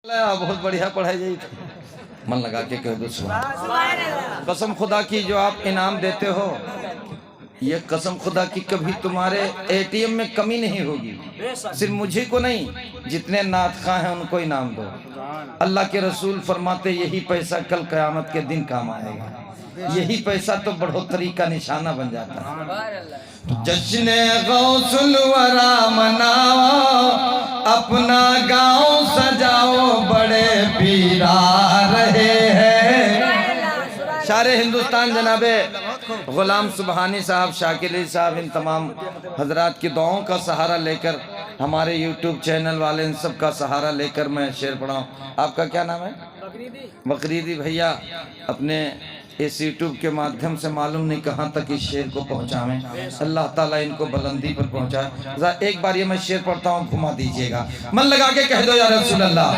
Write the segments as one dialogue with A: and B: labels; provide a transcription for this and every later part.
A: बहुत बढ़िया पढ़ाई जाई। मन लगा के कह दो सुभान। कसम खुदा की जो आप इनाम देते हो, ये कसम खुदा की कभी तुम्हारे एटीएम में कमी नहीं होगी। सिर्फ मुझे को नहीं, जितने नातखा हैं उनको इनाम दो। अल्लाह के रसूल फरमाते यही पैसा कल क़यामत के दिन काम आएगा। यही पैसा तो बढ़ोतरी का निशाना बन जाता है। जश्न गौसुल वरा मनाओ, अपना गांव सजाओ, बड़े पीरा रहे हैं। सारे हिंदुस्तान जनाबे गुलाम सुबहानी साहब, शाकिर अली साहब, इन तमाम हजरात की दुआओं का सहारा लेकर, हमारे यूट्यूब चैनल वाले इन सब का सहारा लेकर मैं शेर पढ़ा हूँ। आपका क्या नाम है? बकरीदी भैया अपने इस यूट्यूब के माध्यम से मालूम नहीं कहाँ तक इस शेर को पहुँचावें। अल्लाह ताला इनको बुलंदी पर पहुँचाए। एक बार ये मैं शेर पढ़ता हूँ, घुमा दीजिएगा। मन लगा के कह दो या रसूल अल्लाह।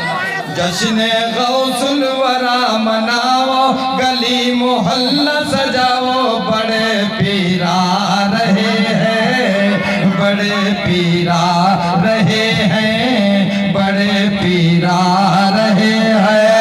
A: जश्न गौसुल वरा मनाओ, गली मोहल्ला सजाओ, बड़े पीरा रहे हैं, बड़े पीरा रहे हैं, बड़े पीरा रहे हैं।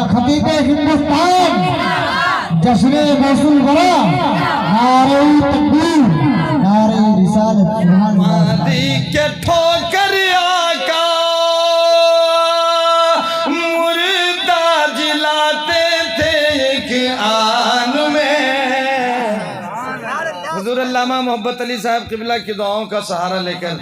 B: खतीब हिंदुस्तान जश्न गौसुल वरा, नारे तकबीर, नारे रिसालत।
A: मादी के ठोकर आका मुर्दा जिलाते थे एक आन में। हुजूर अल्लामा मोहब्बत अली साहब किबला की दुआओं का सहारा लेकर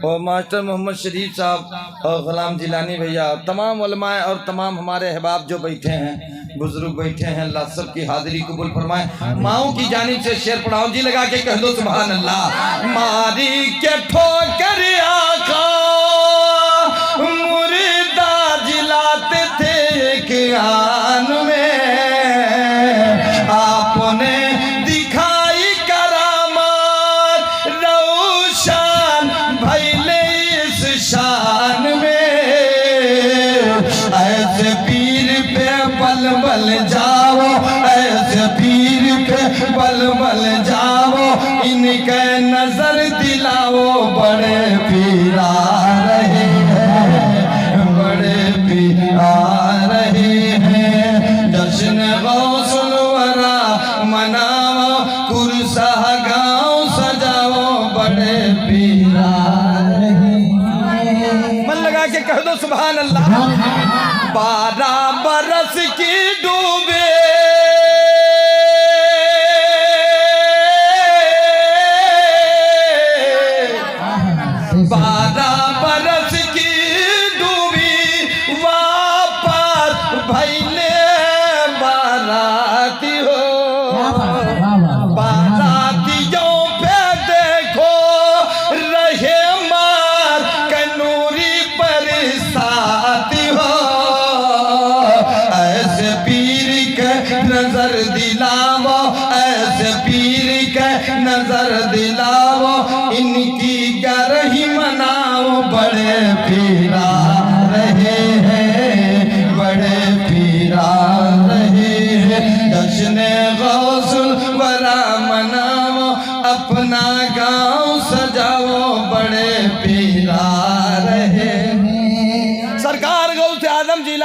A: और मास्टर मोहम्मद शरीफ साहब और गुलाम जिलानी भैया, तमाम उलमाए और तमाम हमारे अहबाब जो बैठे हैं, बुजुर्ग बैठे हैं, अल्लाह सब की हाजिरी कबूल फरमाए। माओ की जानिब से शेर पढ़ाओ, जी लगा के कह दो सुभान अल्लाह। मारी के ठोकर आका मुर्दा जिलाते थे एक आन में, आपने दिखाई करामात रोशन भइले इस शान में। ऐसे पीर पे बल बल जाओ, ऐसे पीर पे बल बल जाओ, इनके नजर दिलाओ, बड़े पीरा रहे हैं, बड़े पीरा रहे हैं। जश्न गौसुल वरा मनाओ, कुर्सा गाँव सजाओ, बड़े पीरा रहे हैं। मन लगा के कह दो सुभान अल्लाह। 12 बरस की डूबे नजर दिलाओ, ऐसे पीर के नजर दिलाओ, इनकी गरही मनाओ, बड़े पीरा रहे हैं, बड़े पीरा रहे हैं। जश्न गौसुल वरा मनाओ, अपना गांव सजाओ, बड़े पीरा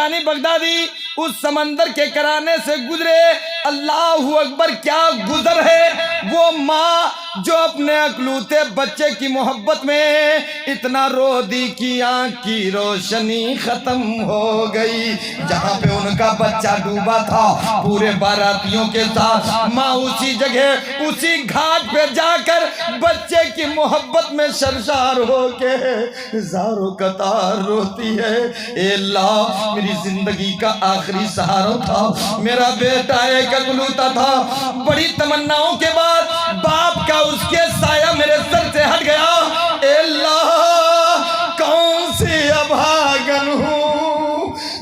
A: जिलानी बगदादी उस समंदर के किनारे से गुजरे। अल्लाह अकबर, क्या गुजर है। वो माँ जो अपने अकलूते बच्चे की मोहब्बत में इतना रो दी कि आँख की रोशनी खत्म हो गई। जहाँ पे उनका बच्चा डूबा था, पूरे बारातियों के साथ माँ उसी जगह उसी घाट पे जाकर बच्चे की मोहब्बत में शर्मसार होके ज़ारों कतार रोती है। ए अल्लाह, मेरी जिंदगी का आखिरी सहारा था, मेरा बेटा एक अकलूता था। बड़ी तमन्नाओं के बाद बाप का उसके साया मेरे सर से हट गया। ए अल्लाह, कौन सी अभागन हूँ,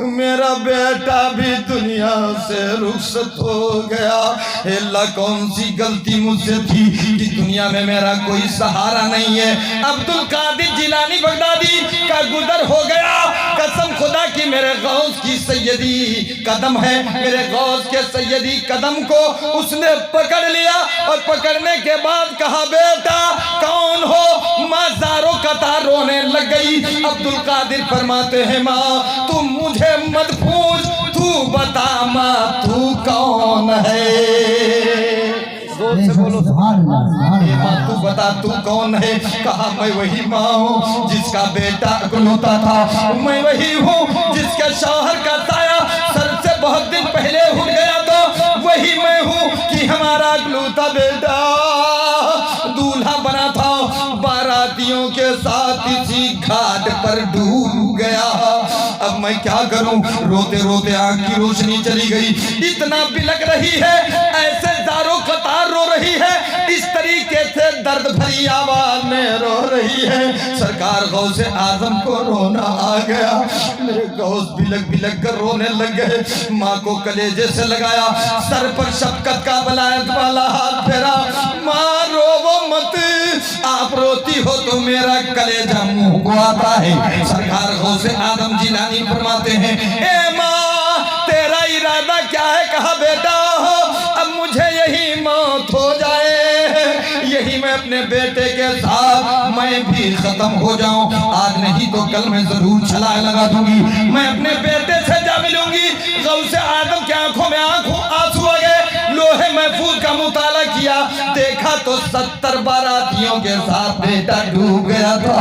A: मेरा बेटा भी दुनिया से रुखसत हो गया। ए अल्लाह, कौन सी गलती मुझसे थी कि दुनिया में मेरा कोई सहारा नहीं है। अब्दुल कादिर जिलानी बगदादी का गुजर हो गया। कसम खुदा की, मेरे गौस की सैयदी कदम है, मेरे गौस के सैयदी कदम को उसने पकड़ लिया और पकड़ने के बाद कहा, बेटा कौन हो। माँ ज़ारों कतार रोने लग गई। अब्दुल कादिर फरमाते हैं, माँ तुम मुझे मत पूछ, तू बता माँ तू कौन है। जोर से बोलो सुभान अल्लाह। माँ तू बता तू कौन है। कहा, मैं वही माँ हूँ जिसका बेटा अकलूता था, मैं वही हूँ जिसके शौहर का साया सर से बहुत दिन पहले उठ गया, तो वही मैं हूँ कि हमारा अकलूता बेटा दूल्हा बना था, बारातियों के साथ इसी घाट पर डूब गया। अब मैं क्या करूं। रोते रोते आंख की रोशनी चली गई। इतना बिलक रही है, ऐसे ज़ारों कतार रो रही है, इस तरीके से दर्द भरी आवाज में रो रही है। सरकार गौस आजम को रोना आ गया। मेरे गौस बिलक बिलक कर रोने लग गए। माँ को कलेजे से लगाया, सर पर शफकत का बलायत वाला हाथ फेरा। माँ रोवो मत, आप रोती हो तो मेरा कलेजा मुंह को आता है। सरकार गौस आजम जिलानी फरमाते हैं, ए माँ तेरा इरादा क्या है। कहा, बेटा अब मुझे यही मौत हो जाए, यही मैं अपने बेटे के साथ मैं भी खत्म हो जाऊं। आज नहीं तो कल मैं जरूर छलांग लगा दूंगी, मैं अपने बेटे से जा मिलूंगी। गौसे आदम की आंखों में आंसू आ गए। लोहे महफूज का मुताला किया, देखा तो 70 बारातियों के साथ बेटा डूब गया था।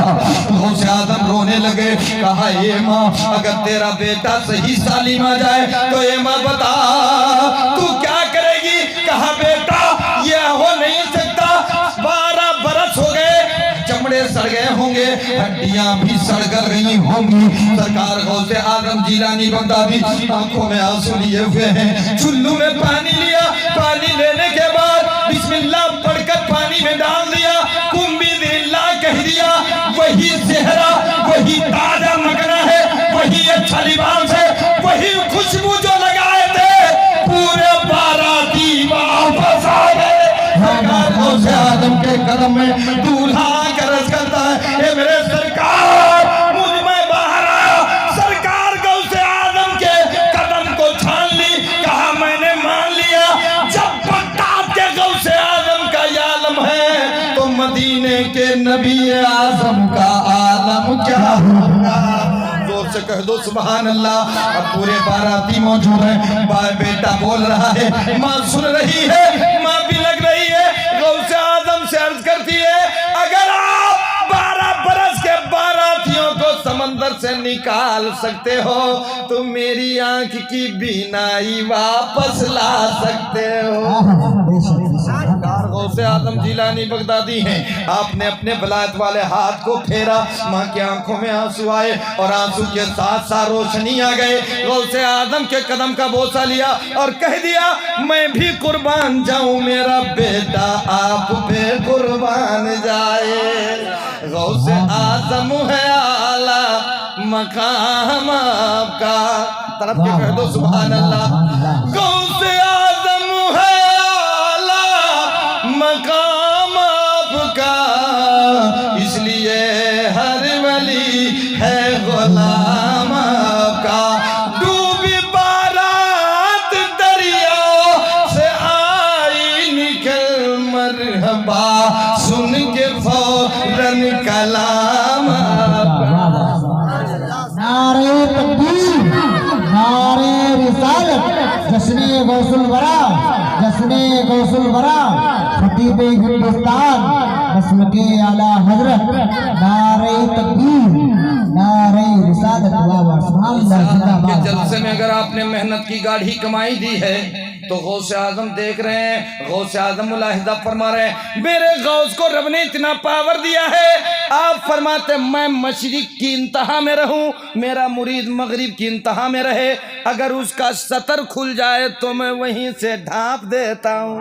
A: गौसे आदम रोने लगे। कहा, ये माँ अगर तेरा बेटा सही सालिम आ जाए तो ये माँ बता तू क्या करेगी। कहा, बेटा ये हो नहीं सकता, 12 बरस हो गए, चमड़े सड़ गए होंगे, हड्डियां भी सड़ कर गई होंगी। सरकार गौसे आजम जिलानी बगदादी आंखों में आंसू लिए हुए हैं। चुल्लू में पानी लिया, पानी लेने के बाद बिस्मिल्लाह पढ़कर पानी में डाल दिया, कुम्बिदिल्लाह कह दिया। वही सेहरा, वही ताजा मगना है, वही अच्छा लिबास है, वही खुशबू जो लगाए थे, पूरे बाराती वापस आ गए। सरकार गौसे आजम के कदम में दूल्हा करस करता है, ए मेरे सरकार मुझ में बाहर आया। सरकार गौसे आजम के कदम को छान ली। कहा, मैंने मान लिया, जब बगदाद के गौसे आजम का ये आलम है तो मदीने के नबी आजम का आलम क्या होगा। जोर से कह दो सुभान अल्लाह। अब पूरे बाराती मौजूद है, बेटा बोल रहा है, माँ सुन रही है, माँ भी लग रही है। गौसे आजम से अर्ज करती है, अगर आप 12 बरस के बारातियों को समंदर से निकाल सकते हो तो मेरी आंख की बीनाई वापस ला सकते हो। गौसे आजम जिलानी बगदादी हैं। आपने अपने बलायत वाले हाथ को फेरा, माँ की आंखों में आंसू आए और आंसू के साथ साथ रोशनी आ गए। गौसे आजम के कदम का बोसा लिया और कह दिया, मैं भी कुर्बान जाऊं, मेरा बेटा आप पे कुर्बान जाए। गौसे आजम है आला मकाम आपका, तरफ के कह दो सुभान अल्लाह। गौसे आजम है मकाम आपका, इसलिए हर वली है गुलाम आपका। डूबी बारात दरिया से आई निकल, मरहबा सुन के फौरन कलाम आपका।
B: नारे तकबीर, खतीब हिंदुस्तान रस्म के आला हजरत नारे तकबीर नारे रिसालत वाह सुभान अल्लाह
A: के
B: जिंदाबाद।
A: जलसे में अगर आपने मेहनत की गाढ़ी कमाई दी है तो गौसे आजम देख रहे हैं, गौसे आजम मुलाहिजा फरमा रहे हैं, मेरे गौस को रब ने इतना पावर दिया है। आप फरमाते मैं मशरिक की इंतहा में रहूं, मेरा मुरीद मगरिब की इंतहा में रहे, अगर उसका सतर खुल जाए तो मैं वहीं से ढांप देता हूँ।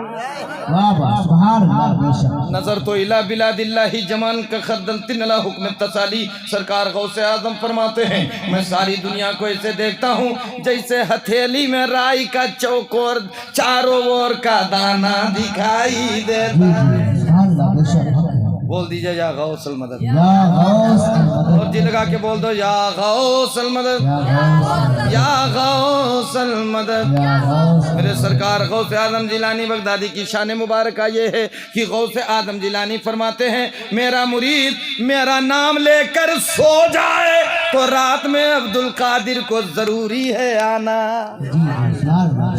B: वाह वाह सुभान अल्लाह बेशक।
A: नजर तो इला बिलादिल्लाही जमान का खद्दलतिन अला हुक्म तसाली। सरकार गौसे आजम फरमाते हैं मैं सारी दुनिया को ऐसे देखता हूँ जैसे हथेली में राई का चौकोर चारों ओर का दाना दिखाई देता है।
B: सुभान अल्लाह बेशक।
A: बोल दीजिए या गौसल मदद,
B: या गौस अल मदद,
A: और जी लगा के बोल दो या गौसल मदद, या गौसल मदद।
B: या गौस।
A: मेरे सरकार गौसे आजम जिलानी बगदादी की शान मुबारक ये है कि गौसे आजम जिलानी फरमाते हैं मेरा मुरीद मेरा नाम लेकर सो जाए तो रात में अब्दुल कादिर को जरूरी है आना।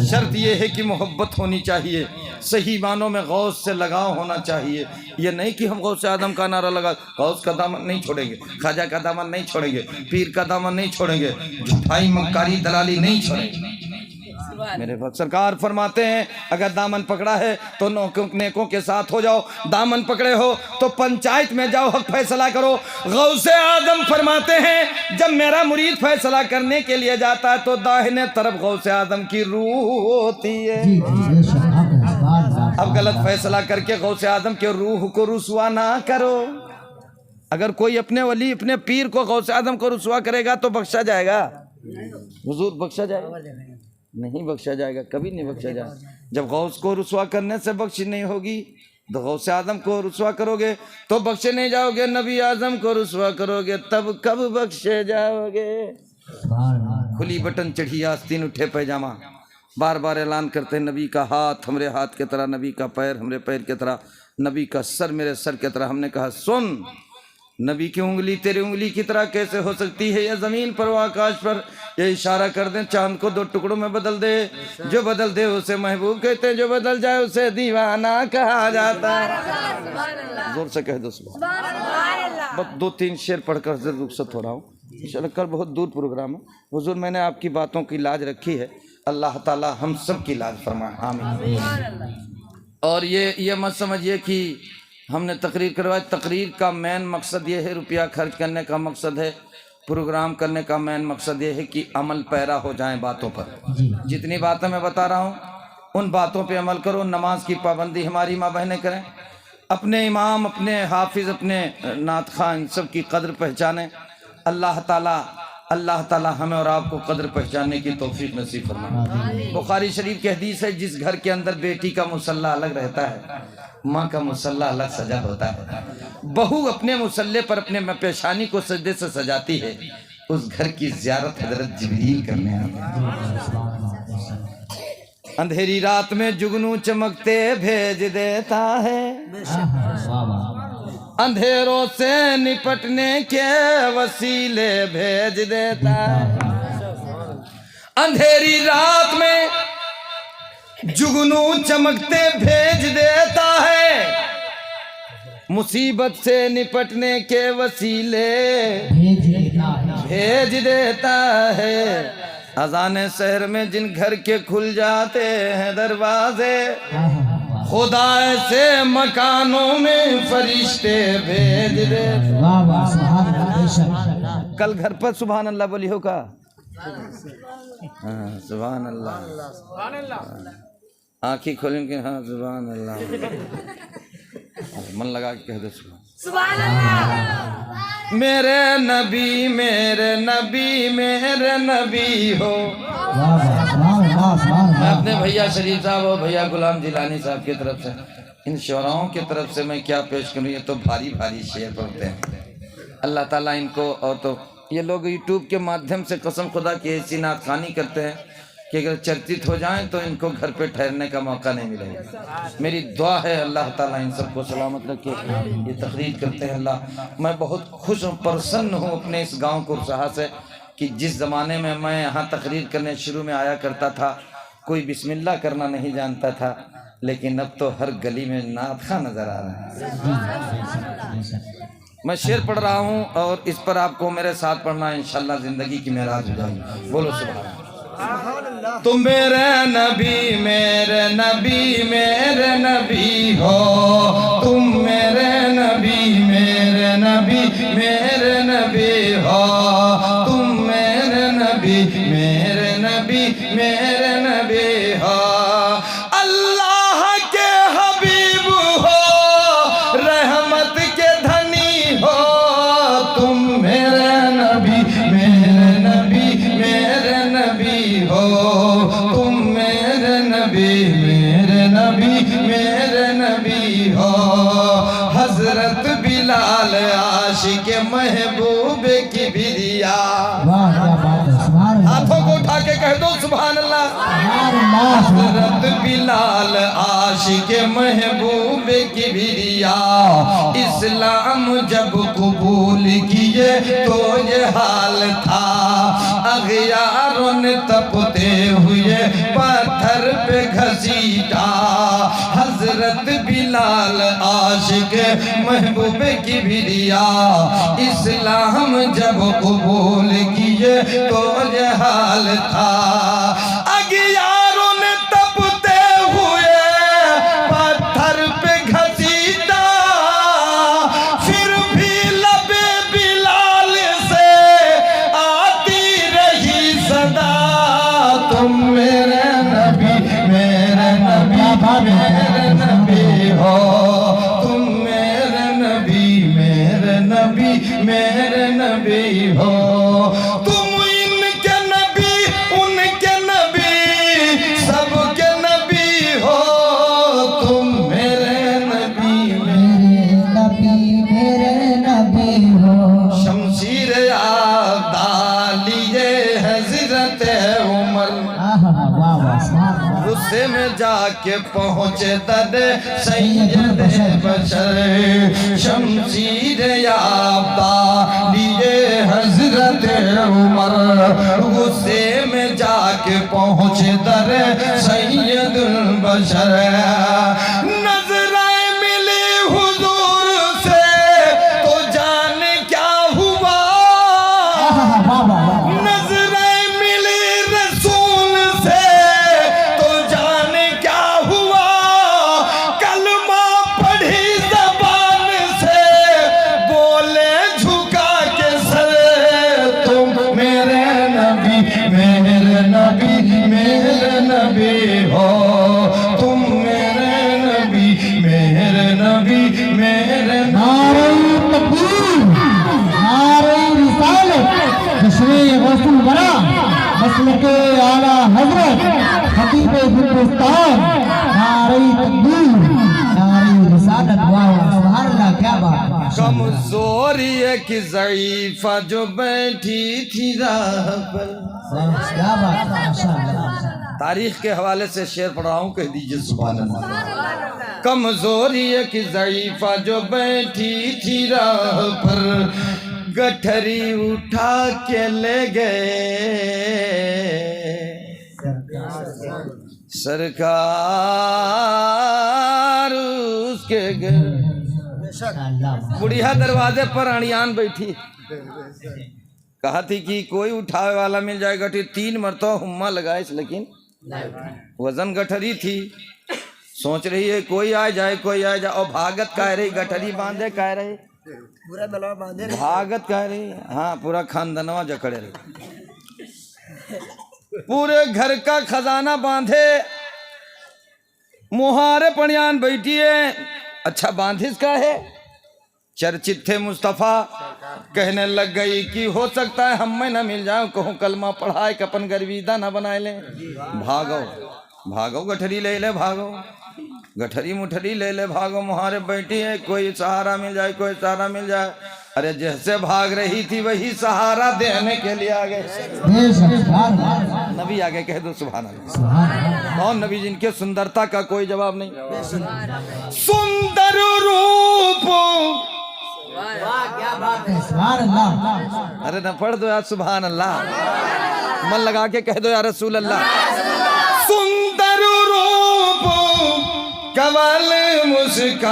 A: शर्त यह है कि मोहब्बत होनी चाहिए, सही मानों में गौस से लगाव होना चाहिए। ये नहीं कि हम गौस आदम का नारा लगा गौस का दामन नहीं छोड़ेंगे, ख्वाजा का दामन नहीं छोड़ेंगे, पीर का दामन नहीं छोड़ेंगे, झूठाई मक्कारी दलाली नहीं छोड़ेंगे। मेरे वक्त सरकार फरमाते हैं अगर दामन पकड़ा है तो नेकों के साथ हो जाओ, दामन पकड़े हो तो पंचायत में जाओ, हक फैसला करो। गौसे आदम फरमाते हैं जब मेरा मुरीद फैसला करने के लिए जाता है तो दाहिने तरफ गौसे आदम की रूह होती है। अब गलत फैसला करके गौसे आदम के रूह को रुसवा ना करो। अगर कोई अपने वली अपने पीर को गौसे आदम को रुसवा करेगा तो बख्शा जाएगा? हुजूर बख्शा जाएगा? नहीं बख्शा जाएगा, कभी नहीं बख्शा जाएगा। जब गौस को रुसवा करने से बख्शी नहीं होगी तो गौसे आदम को रुसवा करोगे तो बख्शे नहीं जाओगे, नबी आजम को रुसवा करोगे तब कब बख्शे जाओगे। खुली बटन चढ़ी आस्तीन उठे पैजामा, बार बार ऐलान करते हैं नबी का हाथ हमरे हाथ की तरह, नबी का पैर हमरे पैर की तरह, नबी का सर मेरे सर की तरह। हमने कहा सुन, नबी की उंगली तेरी उंगली की तरह कैसे हो सकती है? या जमीन पर व आकाश पर ये इशारा कर दे चांद को दो टुकड़ों में बदल दे, जो बदल दे उसे महबूब कहते हैं, जो बदल जाए उसे दीवाना कहा जाता है। जोर से कह दो सुभान। बस 2-3 शेर पढ़कर जरूर रुखसत हो रहा हूँ, इंशाल्लाह कल बहुत दूर प्रोग्राम है। हुजूर मैंने आपकी बातों की लाज रखी है, अल्लाह ताला हम सब की लाज फरमाए, आमीन। और ये मत समझिए कि हमने तकरीर करवाई, तकरीर का मेन मकसद ये है, रुपया खर्च करने का मकसद है, प्रोग्राम करने का मेन मकसद ये है कि अमल पैरा हो जाए बातों पर। जितनी बातें मैं बता रहा हूँ उन बातों पे अमल करो। नमाज की पाबंदी हमारी माँ बहनें करें, अपने इमाम अपने हाफिज अपने नात खां इन सब की कदर पहचानें। अल्लाह ताला हमें और आपको कदर पहचानने की तौफीक नसीब फरमाए। बुखारी शरीफ की हदीस है जिस घर के अंदर बेटी का मुसल्ला अलग रहता है, माँ का मुसल्ला अलग सजा होता है। बहू अपने मुसल्ले पर अपने पेशानी को सजदे से सजाती है, उस घर की ज़ियारत हजरत जिब्रील करने आते हैं। अंधेरी रात में जुगनू चमकते भेज देता है, अंधेरों से निपटने के वसीले भेज देता है। अंधेरी रात में जुगनू चमकते भेज देता है, मुसीबत से निपटने के वसीले भेज देता है। अजाने शहर में जिन घर के खुल जाते हैं दरवाजे, खुदा से मकानों में फरिश्ते भेज दे। कल घर पर सुभान अल्लाह बोली हो का? हाँ सुभान अल्लाह, आँखें खोलें के हाँ सुभान अल्लाह, मन लगा के कह दो सुभान अल्लाह। मेरे नबी मेरे नबी मेरे नबी हो। मैं अपने भैया शरीफ साहब और भैया गुलाम जिलानी साहब की तरफ से, इन शोराओं की तरफ से मैं क्या पेश करूँ, ये तो भारी भारी शेर पढ़ते हैं। अल्लाह ताला इनको, और तो ये लोग यूट्यूब के माध्यम से कसम खुदा की ऐसी नातखानी करते हैं कि अगर चर्चित हो जाएं तो इनको घर पे ठहरने का मौका नहीं मिलेगा। मेरी दुआ है अल्लाह ताला इन सबको सलामत रखे। ये तकरीर करते हैं अल्लाह, मैं बहुत खुश हूँ, प्रसन्न हूँ अपने इस गांव कुरसहा से कि जिस ज़माने में मैं यहाँ तकरीर करने शुरू में आया करता था कोई बिस्मिल्लाह करना नहीं जानता था, लेकिन अब तो हर गली में नात खा नजर आ रहा है। मैं शेर पढ़ रहा हूँ और इस पर आपको मेरे साथ पढ़ना है, इंशाल्लाह जिंदगी की मेराज हो जाएगी। बोलो सुभान अल्लाह। तुम मेरे नबी मेरे नबी मेरे नबी हो, तुम मेरे नबी मेरे नबी मेरे नबी हो, तुम मेरे नबी मेरे नबी मेरे नबी हो। अल्लाह के हबीब हो, रहमत के धनी हो, तुम मेरे नबी मेरे नबी मेरे नबी हो, तुम मेरे नबी मेरे नबी मेरे नबी हो। हजरत बिलाल आशिक महबूब की बिरिया,
B: वाह क्या बात है, सुभान अल्लाह,
A: हाथों को उठा के कह दो सुभान अल्लाह।
B: सुभान अल्लाह,
A: हजरत बिलाल आशिक महबूब की बिरिया, इस्लाम जब कबूल किए तो ये हाल था, अगियारों ने तपते हुए पत्थर पे घसीटा। हजरत बिलाल आशिक महबूब की बिरिया, इस्लाम जब कबूल किए तो ये हाल था, अगियारों ने तपते हुए पत्थर पे घसीटा। फिर भी लबे बिलाल से आती रही सदा, तुम मेरे नबी मेरे नबी मेरे नबी हो, तुम मेरे नबी मेरे नबी मेरे नबी हो। तुम इनके नबी उनके नबी सबके नबी हो, तुम मेरे नबी
B: मेरे नबी मेरे नबी हो।
A: शमशीर आबदालिए हजरत उमर,
B: आहा, वाह वाह, सुभान अल्लाह,
A: गुस्से में जाके पहुंचे दर सैयद बशर। शमशीर आबदालिए हजरत उमर, गुस्से में जाके पहुंचे दर सैयद बशर। नजरें मिली हुजूर से तो जाने क्या हुआ,
B: आहा, वाह वाह वाह,
A: नजरें मिली रसूल से तो जाने क्या हुआ। कलमा पढ़ी जबान से बोले झुका के सर, तुम मेरे नबी मेरे नबी मेरे नबी हो, तुम मेरे नबी मेरे नबी मेरे
B: नारे तकबीर, नारे रिसालत, जश्न गौसुल वरा, मसलके आला हजरत, खतीब हिंदुस्तान, नारे तकबीर, नारे रिसालत, वाह वाह, सुभान अल्लाह, क्या बात है।
A: कमजोरी एक ज़ईफ़ा जो बैठी थी राह पर।
B: क्या बात है, माशाअल्लाह।
A: तारीख के हवाले से शेर पढ़ रहा हूँ, कह दीजिए सुभान अल्लाह। कमजोरी एक ज़ईफ़ा जो बैठी थी राह पर, गठरी उठा के ले गए सरकार उसके घर। बुढ़िया दरवाजे पर अड़ियान बैठी, कहा थी कि कोई उठावे वाला मिल जाए गठरी। 3 मरतबा हुम्मा लगाए, लेकिन वजन गठरी थी। सोच रही है कोई आ जाए कोई आ जाए, और भागत कह रही, गठरी बांधे कह रही,
C: पूरा दलवा बांधे
A: भागत कह रही, हाँ पूरा खानदनवा जकड़े रही, पूरे घर का खजाना बांधे, मुहारे पड़ियान बैठी है। अच्छा बांधिस का है, चर्चित थे मुस्तफ़ा, कहने लग गई कि हो सकता है हम में न मिल जाऊं, कहूँ कलमा पढ़ाए कि अपन गर्विदा न बनाए ले। भागो भागो गठरी ले ले, भागो गठरी मुठरी ले ले, भागो मुहारे बैठी है, कोई सहारा मिल जाए कोई सहारा मिल जाए। अरे जैसे भाग रही थी वही सहारा देने के लिए आ गए। नबी आगे कह दो सुभान अल्लाह। कौन नबी जिनके सुंदरता का कोई जवाब नहीं। सुंदर रूप, अरे न पढ़ दो यार सुभान अल्लाह, मन लगा के कह दो यार रसूल अल्लाह। सुंदर कवल मुस्काए,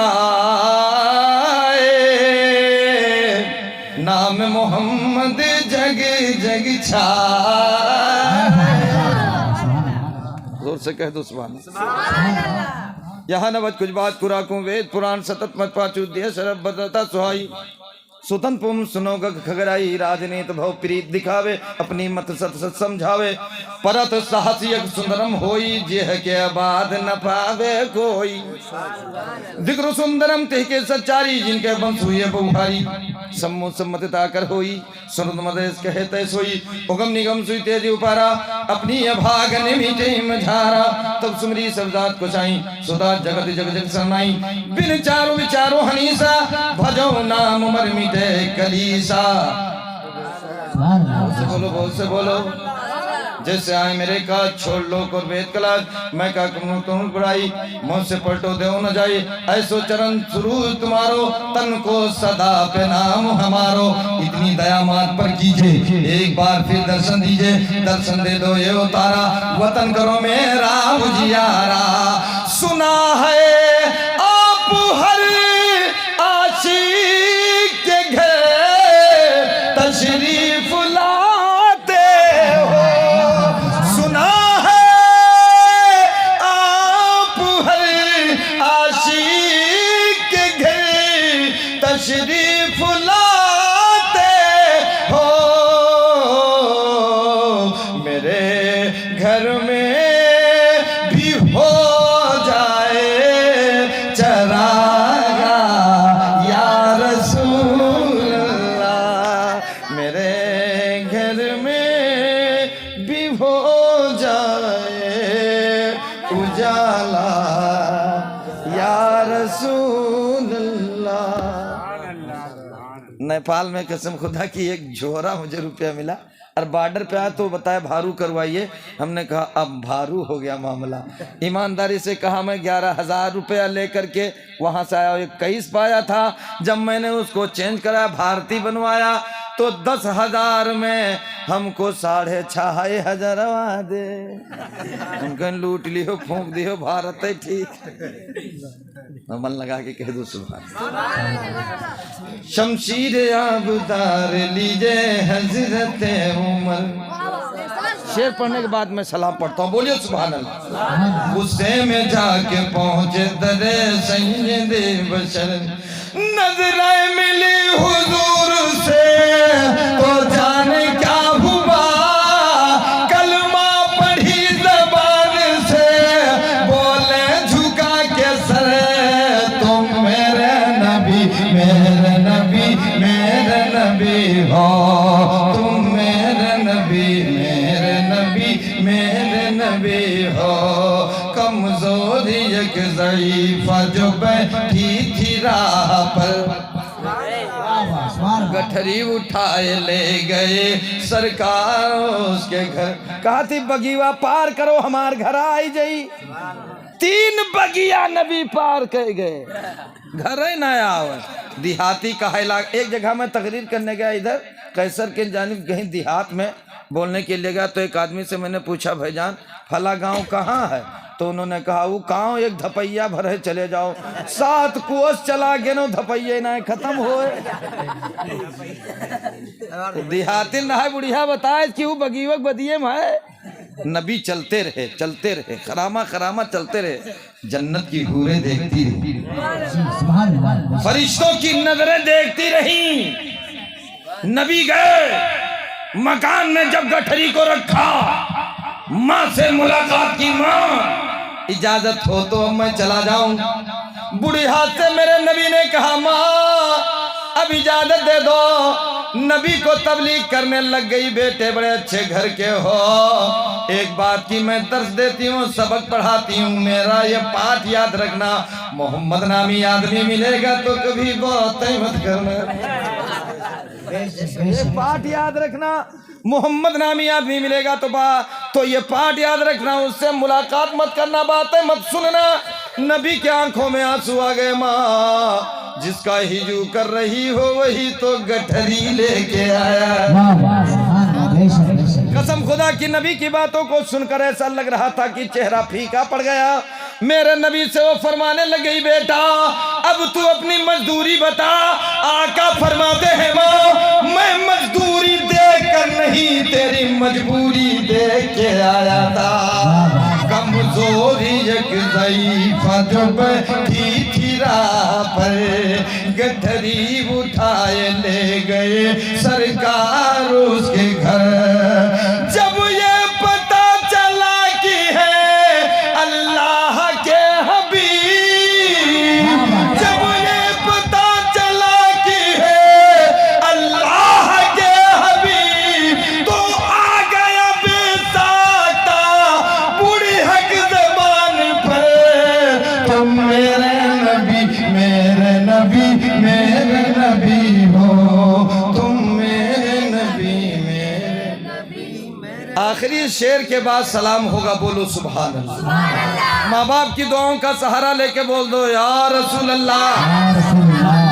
A: नाम मोहम्मद जग जग छाए। जोर से कह दो सुभान अल्लाह। यहाँ नवत कुछ बात कुराकू वेद पुराण सतत मत पाचू दे शरब बदलता सुहाई, सुतन पुम सुनो गग खगराई, राजनीत भव प्रीत दिखावे, अपनी मत सत सत समझावे, परत साहस यक सुंदरम होई, जेह के बाद न पावे कोई। जिक्र सुंदरम तेह के सच्चारी, जिनके बंस हुए बहुहारी, सम्मो सम्मतता कर होई, सुनत मदेश कहे तय सोई, उगम निगम सुई तेज उपारा, अपनी अभाग निमिटे मझारा, तब सुमरी सब जात को चाई, सुधा जगत जग जग सरनाई, बिन चारो विचारो हनीसा, भजो नाम मर मिटे कलीसा। बहुत से बोलो जैसे आए मेरे का छोड़ लो और वेद कलाज, मैं का करूं तुम बुराई, मुझसे पलटो दे न जाए, ऐसो चरण शुरू तुम्हारो, तन को सदा पे नाम हमारो। इतनी दया मात पर कीजिए, एक बार फिर दर्शन दीजिए, दर्शन दे दो ये उतारा, वतन करो मेरा उजियारा। सुना है आप हर आशिक के घर तशरीफ लाते हो, सुना है आप हर आशिक के घर तशरीफ लाते हो, मेरे घर में भी हो जाए चरागा या रसूल अल्लाह, मेरे घर में भी हो जाए उजाला या रसूल अल्लाह। नेपाल में कसम खुदा की एक झोरा मुझे रुपया मिला और बॉर्डर पे आया तो बताया भारू करवाइए, हमने कहा अब भारू हो गया मामला। ईमानदारी से कहा मैं 11,000 रुपया लेकर के वहां से आया, 21 पाया था, जब मैंने उसको चेंज कराया भारतीय बनवाया तो 10,000 में हमको 6,500 दे, उनका लूट लियो फूंक दियो भारत है ठीक। मन लगा के कह दो सुभान। शमशीर आप उतार लीजिए हजरत उमर। शेर पढ़ने के बाद मैं सलाम पढ़ता हूँ, बोलिए सुभान अल्लाह। गुस्से में जाके पहुंचे दरे सैयद बशर, नजरें मिली हुजूर से तो जाने क्या हुआ, कलमा पढ़ी जबान से बोले झुका के सर, तुम मेरे नबी मेरे नबी मेरे नबी हो, तुम मेरे नबी मेरे नबी मेरे नबी हो। कमजोरी एक ज़ईफ़ा जो बैठी थी राह पर, गठरी उठाए ले गए सरकार उसके घर, कहा थी बगीवा पार करो हमार घर आई जाई, 3 बगिया नबी पार कर गए, घर ही नया आवे। देहाती का इलाका, एक जगह में तकरीर करने गया इधर कैसर के जानिब कहीं देहात में बोलने के लिए गया, तो एक आदमी से मैंने पूछा भाईजान फला गांव कहाँ है, तो उन्होंने कहा वो गांव एक धपैया भर है, चले जाओ 7 कोस चला गए नो धपैया ना खत्म हो। देहाती ना है बुढ़िया बताए कि वो बगीवक बदिये में है। नबी चलते रहे खरामा खरामा चलते रहे, जन्नत की हूरें देखती रही, फरिश्तों की नजरें देखती रही। नबी गए मकान में, जब गठरी को रखा, माँ से मुलाकात की, माँ इजाजत हो तो अब मैं चला जाऊं। बूढ़ी हाथ से मेरे नबी ने कहा माँ अब इजाजत दे दो। नबी को तबलीग करने लग गई, बेटे बड़े अच्छे घर के हो, एक बात की मैं दर्स देती हूँ, सबक पढ़ाती हूँ, मेरा ये पाठ याद रखना, मोहम्मद नामी आदमी मिलेगा तो कभी बहुत मत करना। ये पाठ याद रखना, मोहम्मद नामी आदमी मिलेगा तो ये पाठ याद रखना, उससे मुलाकात मत करना, बातें मत सुनना। नबी के आंखों में आंसू आ गए, माँ जिसका हिजू कर रही हो वही तो गठरी लेके आया। कसम खुदा की नबी की बातों को सुनकर ऐसा लग रहा था कि चेहरा फीका पड़ गया। मेरे नबी से वो फरमाने लगे बेटा अब तू अपनी मजदूरी बता। आका फरमाते हैं माँ मैं मजदूरी देकर नहीं तेरी मजबूरी देख के आया था। कमजोरी एक ज़ईफ़ा जो बैठी थी राह पर गठरी उठाए ले गए सरकार उसके घर। जब ये पता चला कि है अल्लाह के हबीब, जब ये पता चला कि है अल्लाह के हबीब तो आ गया बेसाता बूढ़ी हक ज़बान पर तुम मेरे नबी मेरे नबी मेरे नबी हो तुम मेरे नबी मेरे नबी। आखिरी शेर के बाद सलाम होगा, बोलो सुभान अल्लाह। माँ बाप की दुआओं का सहारा लेके बोल दो या रसूल अल्लाह,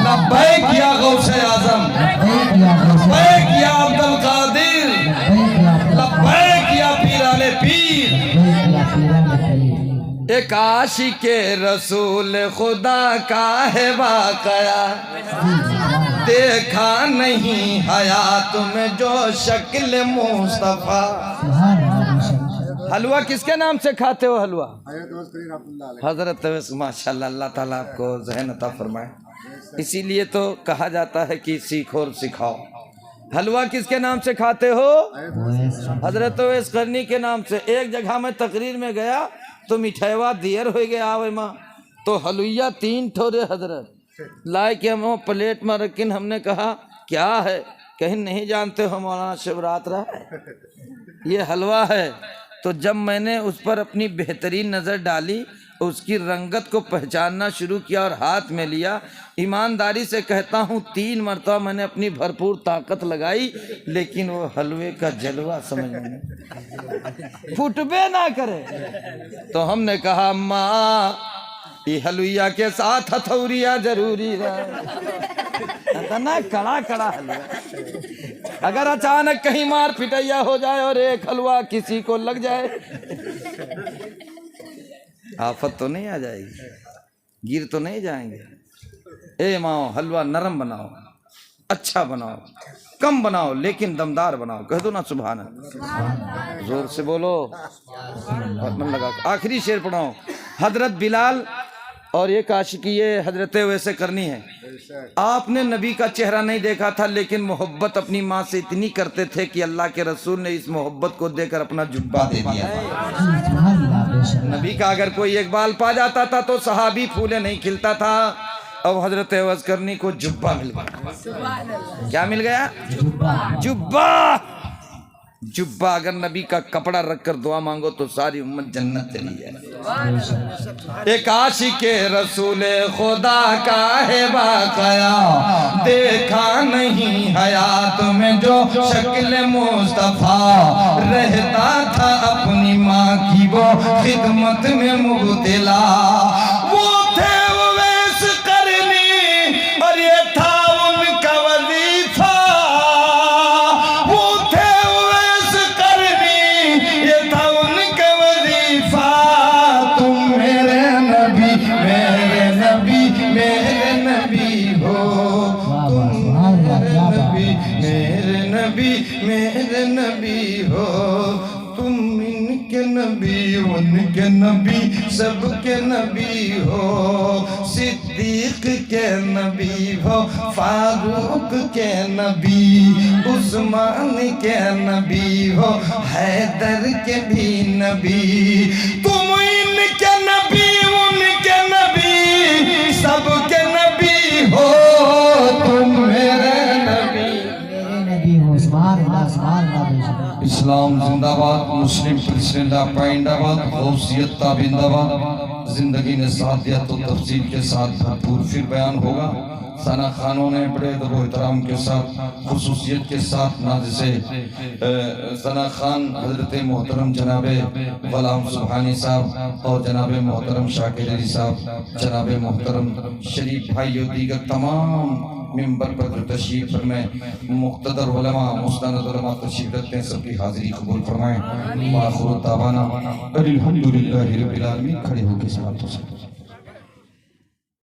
A: लब्बैक या गौसे आजम, लब्बैक या अब्दुल कादिर, लब्बैक या पीराने पीर। एक आशिके रसूल खुदा का है वाकया देखा नहीं हयात में जो शक्ल मुस्तफा। हलवा किसके नाम से खाते हो? हलवा हजरत माशाल्लाह, अल्लाह ताला आपको ज़हन अता फरमाए। इसीलिए तो कहा जाता है कि सीखो और सिखाओ। हलवा किसके नाम से खाते हो? हजरत ओवैस करनी के नाम से। एक जगह मैं तकरीर में गया तो मिठाईवा दियर हो गया आवे माँ तो हलुइया 3 ठोरे हजरत लाए के हम प्लेट में रखिन। हमने कहा क्या है? कहीं नहीं जानते हो मौलाना शिवरात्रा है ये हलवा है। तो जब मैंने उस पर अपनी बेहतरीन नज़र डाली उसकी रंगत को पहचानना शुरू किया और हाथ में लिया, ईमानदारी से कहता हूँ 3 मरतबा मैंने अपनी भरपूर ताकत लगाई लेकिन वो हलवे का जलवा समझ में फुटबे ना करे। तो हमने कहा माँ ये हलुइया के साथ हथौरिया जरूरी है ना, कड़ा कड़ा हलवा। अगर अचानक कहीं मार पिटैया हो जाए और एक हलवा किसी को लग जाए आफत तो नहीं आ जाएगी, गिर तो नहीं जाएंगे। ए माओ हलवा नरम बनाओ, अच्छा बनाओ, कम बनाओ लेकिन दमदार बनाओ। कह दो ना सुभान अल्लाह, जोर से बोलो, मन लगा। आखिरी शेर पढ़ाओ। हजरत बिलाल और ये काशिकी ये हजरत वैसे करनी है। आपने नबी का चेहरा नहीं देखा था लेकिन मोहब्बत अपनी माँ से इतनी करते थे कि अल्लाह के रसूल ने इस मोहब्बत को देकर अपना जुब्बा दे दिया। नबी का अगर कोई एक बाल पा जाता था तो सहाबी फूले नहीं खिलता था। अब हजरत अवैस करनी को जुब्बा मिल गया। क्या मिल गया? जुब्बा। जुब्बा अगर नबी का कपड़ा रखकर दुआ मांगो तो सारी उम्मत जन्नत चली जाए। एक आशिके रसूल खुदा का है वाकया देखा नहीं हयात में जो शक्ल मुस्तफा रहता था अपनी माँ की वो खिदमत में मुब्तला। वो थे ओवैस करनी और ये था उनका वजीफा। वो थे ओवैस करनी ये था उनका वजीफा। तुम मेरे नबी मेरे नबी मेरे नबी हो तुम मेरे नबी मेरे नबी हो तुम इनके नबी उनके नबी सबके नबी हो। सिद्दीक के नबी हो फारूक के नबी उस्मान के नबी हो हैदर के भी नबी। तुम इनके नबी उनके नबी सबके नबी हो तुम मेरे नबी। इस्लाम जिंदाबाद, मुस्लिम प्रेसिडेंट पाइंदाबाद, गौसियत ताबिंदाबाद। जिंदगी ने साथ दिया तो तफसील के साथ भरपूर फिर बयान होगा। सना खानों ने बड़े अदब व एहतराम के साथ खुसूसियत के साथ नाज़िसे सना खान हजरत मोहतरम जनाबे गुलाम सुब्हानी साहब और जनाबे मोहतरम शाकिर अली साहब, जनाबे मोहतरम शरीफ भाई और दीगर तमाम मिंबर पर जो तशरीफ फरमाए, मुक़्तदर उलमा मुस्तनद उलमा तशरीफ रखते हैं, सबकी हाजिरी कबूल फरमाएं। व आखिर दावाना अल्हम्दुलिल्लाहि रब्बिल आलमीन। खड़े होकर सलात